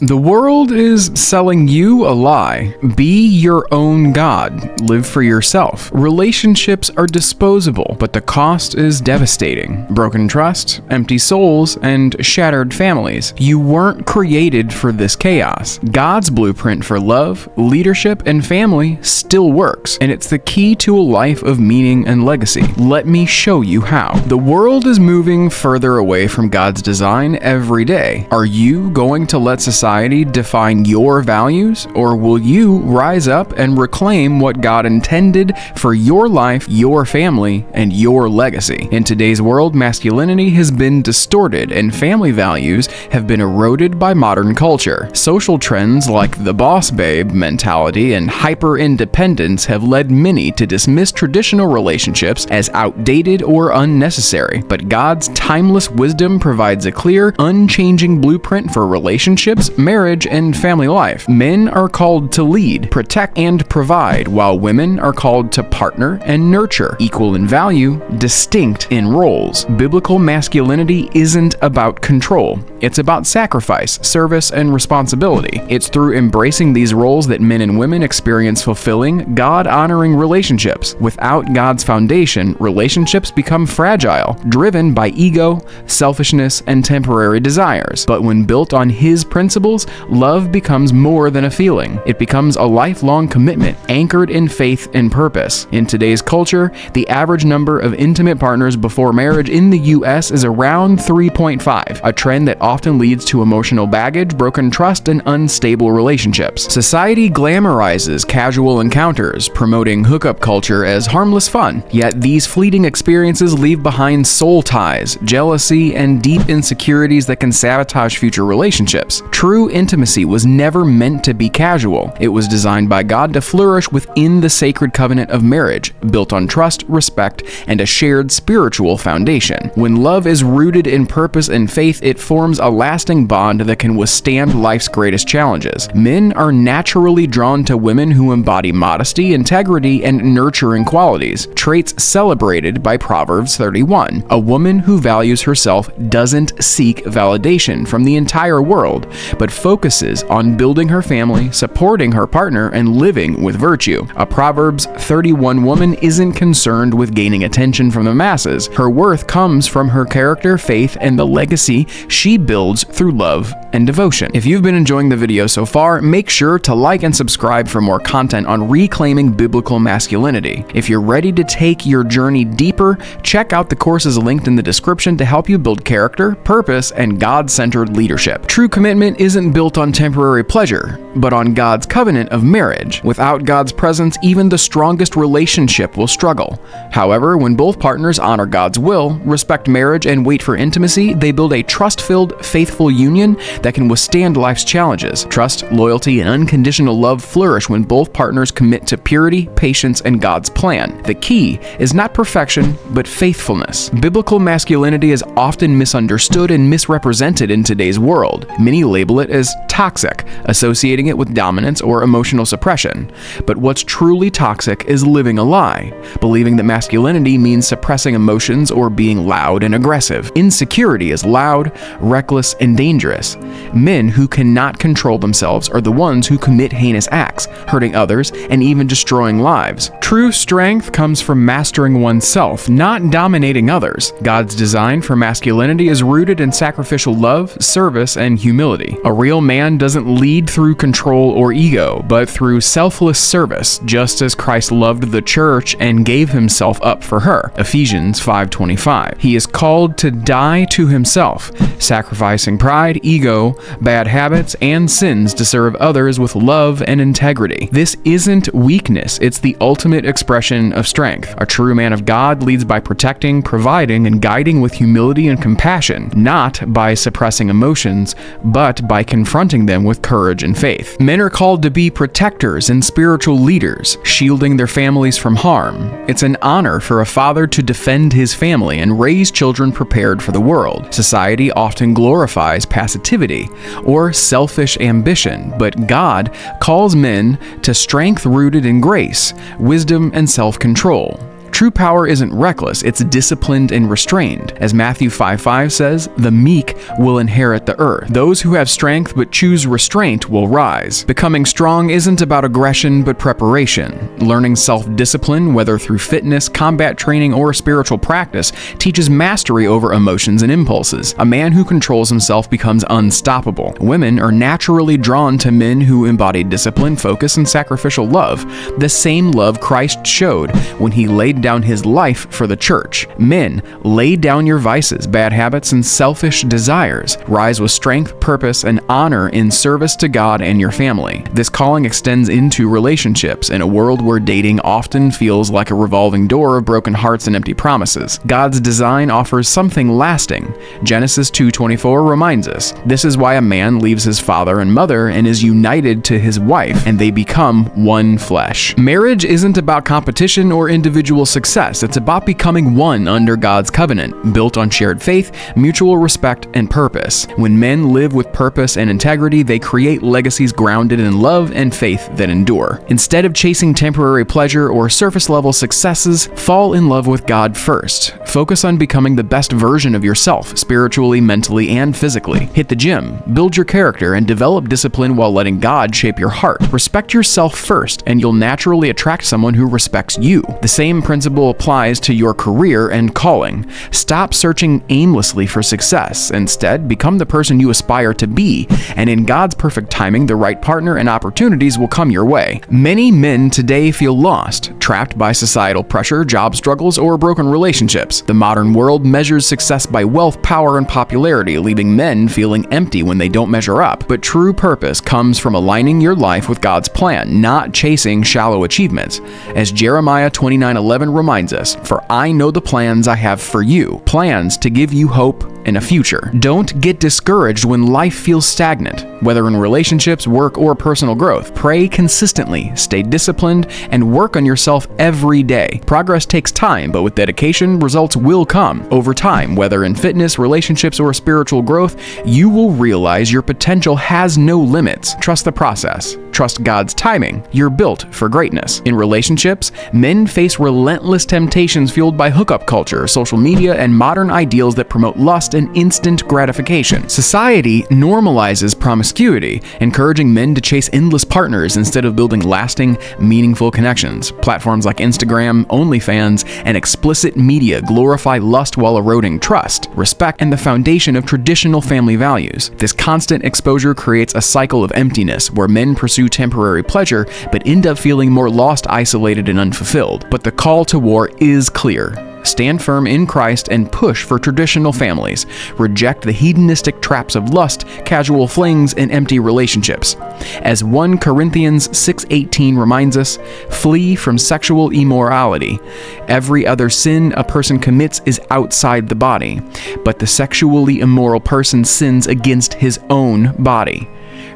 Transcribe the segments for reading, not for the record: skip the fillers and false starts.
The world is selling you a lie. Be your own God. Live for yourself. Relationships are disposable, but the cost is devastating. Broken trust, empty souls, and shattered families. You weren't created for this chaos. God's blueprint for love, leadership, and family still works, and it's the key to a life of meaning and legacy. Let me show you how. The world is moving further away from God's design every day. Are you going to let society define your values, or will you rise up and reclaim what God intended for your life, your family, and your legacy? In today's world, masculinity has been distorted and family values have been eroded by modern culture. Social trends like the boss babe mentality and hyper-independence have led many to dismiss traditional relationships as outdated or unnecessary. But God's timeless wisdom provides a clear, unchanging blueprint for relationships, marriage, and family life. Men are called to lead, protect, and provide, while women are called to partner and nurture, equal in value, distinct in roles. Biblical masculinity isn't about control. It's about sacrifice, service, and responsibility. It's through embracing these roles that men and women experience fulfilling, God-honoring relationships. Without God's foundation, relationships become fragile, driven by ego, selfishness, and temporary desires. But when built on His principles, love becomes more than a feeling. It becomes a lifelong commitment anchored in faith and purpose. In today's culture, the average number of intimate partners before marriage in the U.S. is around 3.5, a trend that often leads to emotional baggage, broken trust, and unstable relationships. Society glamorizes casual encounters, promoting hookup culture as harmless fun. Yet these fleeting experiences leave behind soul ties, jealousy, and deep insecurities that can sabotage future relationships. True intimacy was never meant to be casual. It was designed by God to flourish within the sacred covenant of marriage, built on trust, respect, and a shared spiritual foundation. When love is rooted in purpose and faith, it forms a lasting bond that can withstand life's greatest challenges. Men are naturally drawn to women who embody modesty, integrity, and nurturing qualities, traits celebrated by Proverbs 31. A woman who values herself doesn't seek validation from the entire world, but focuses on building her family, supporting her partner, and living with virtue. A Proverbs 31 woman isn't concerned with gaining attention from the masses. Her worth comes from her character, faith, and the legacy she builds through love and devotion. If you've been enjoying the video so far, make sure to like and subscribe for more content on reclaiming biblical masculinity. If you're ready to take your journey deeper, check out the courses linked in the description to help you build character, purpose, and God-centered leadership. True commitment isn't built on temporary pleasure, but on God's covenant of marriage. Without God's presence, even the strongest relationship will struggle. However, when both partners honor God's will, respect marriage, and wait for intimacy, they build a trust-filled, faithful union that can withstand life's challenges. Trust, loyalty, and unconditional love flourish when both partners commit to purity, patience, and God's plan. The key is not perfection, but faithfulness. Biblical masculinity is often misunderstood and misrepresented in today's world. Many label it as toxic, associating it with dominance or emotional suppression. But what's truly toxic is living a lie, believing that masculinity means suppressing emotions or being loud and aggressive. Insecurity is loud, reckless, and dangerous. Men who cannot control themselves are the ones who commit heinous acts, hurting others, and even destroying lives. True strength comes from mastering oneself, not dominating others. God's design for masculinity is rooted in sacrificial love, service, and humility. A real man doesn't lead through control or ego, but through selfless service, just as Christ loved the church and gave himself up for her. Ephesians 5:25. He is called to die to himself, sacrificing pride, ego, bad habits, and sins to serve others with love and integrity. This isn't weakness, it's the ultimate expression of strength. A true man of God leads by protecting, providing, and guiding with humility and compassion, not by suppressing emotions, but by confronting them with courage and faith. Men are called to be protectors and spiritual leaders, shielding their families from harm. It's an honor for a father to defend his family and raise children prepared for the world. Society often glorifies passivity or selfish ambition, but God calls men to strength rooted in grace, wisdom, and self-control. True power isn't reckless, it's disciplined and restrained. As Matthew 5:5 says, "The meek will inherit the earth. Those who have strength but choose restraint will rise." Becoming strong isn't about aggression but preparation. Learning self-discipline, whether through fitness, combat training, or spiritual practice, teaches mastery over emotions and impulses. A man who controls himself becomes unstoppable. Women are naturally drawn to men who embody discipline, focus, and sacrificial love, the same love Christ showed when he laid down his life for the church. Men, lay down your vices, bad habits, and selfish desires. Rise with strength, purpose, and honor in service to God and your family. This calling extends into relationships in a world where dating often feels like a revolving door of broken hearts and empty promises. God's design offers something lasting. Genesis 2:24 reminds us, "This is why a man leaves his father and mother and is united to his wife, and they become one flesh." Marriage isn't about competition or individual success. It's about becoming one under God's covenant, built on shared faith, mutual respect, and purpose. When men live with purpose and integrity, they create legacies grounded in love and faith that endure. Instead of chasing temporary pleasure or surface-level successes, fall in love with God first. Focus on becoming the best version of yourself, spiritually, mentally, and physically. Hit the gym, build your character, and develop discipline while letting God shape your heart. Respect yourself first, and you'll naturally attract someone who respects you. The same principle applies to your career and calling. Stop searching aimlessly for success. Instead, become the person you aspire to be, and in God's perfect timing, the right partner and opportunities will come your way. Many men today feel lost, trapped by societal pressure, job struggles, or broken relationships. The modern world measures success by wealth, power, and popularity, leaving men feeling empty when they don't measure up. But true purpose comes from aligning your life with God's plan, not chasing shallow achievements. As Jeremiah 29:11 reminds us, "For I know the plans I have for you, plans to give you hope and a future." Don't get discouraged when life feels stagnant, whether in relationships, work, or personal growth. Pray consistently, stay disciplined, and work on yourself every day. Progress takes time, but with dedication, results will come. Over time, whether in fitness, relationships, or spiritual growth, you will realize your potential has no limits. Trust the process. Trust God's timing. You're built for greatness. In relationships, men face relentless temptations fueled by hookup culture, social media, and modern ideals that promote lust and instant gratification. Society normalizes promiscuity, encouraging men to chase endless partners instead of building lasting, meaningful connections. Platforms like Instagram, OnlyFans, and explicit media glorify lust while eroding trust, respect, and the foundation of traditional family values. This constant exposure creates a cycle of emptiness where men pursue temporary pleasure but end up feeling more lost, isolated, and unfulfilled. But the call to war is clear. Stand firm in Christ and push for traditional families. Reject the hedonistic traps of lust, casual flings, and empty relationships. As 1 Corinthians 6:18 reminds us, flee from sexual immorality. Every other sin a person commits is outside the body, but the sexually immoral person sins against his own body.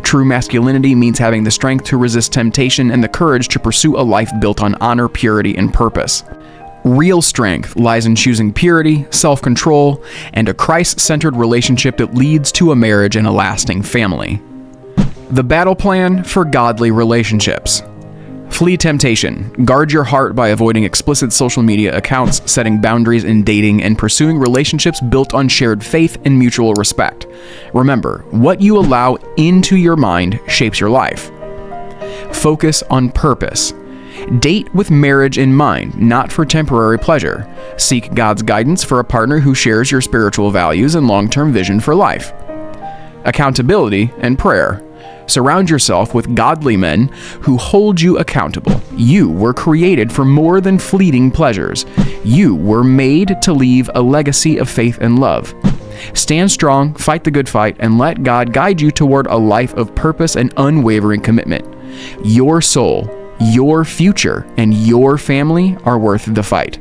True masculinity means having the strength to resist temptation and the courage to pursue a life built on honor, purity, and purpose. Real strength lies in choosing purity, self-control, and a Christ-centered relationship that leads to a marriage and a lasting family. The battle plan for godly relationships. Flee temptation. Guard your heart by avoiding explicit social media accounts, setting boundaries in dating, and pursuing relationships built on shared faith and mutual respect. Remember, what you allow into your mind shapes your life. Focus on purpose. Date with marriage in mind, not for temporary pleasure. Seek God's guidance for a partner who shares your spiritual values and long-term vision for life. Accountability and prayer. Surround yourself with godly men who hold you accountable. You were created for more than fleeting pleasures. You were made to leave a legacy of faith and love. Stand strong, fight the good fight, and let God guide you toward a life of purpose and unwavering commitment. Your soul, your future, and your family are worth the fight.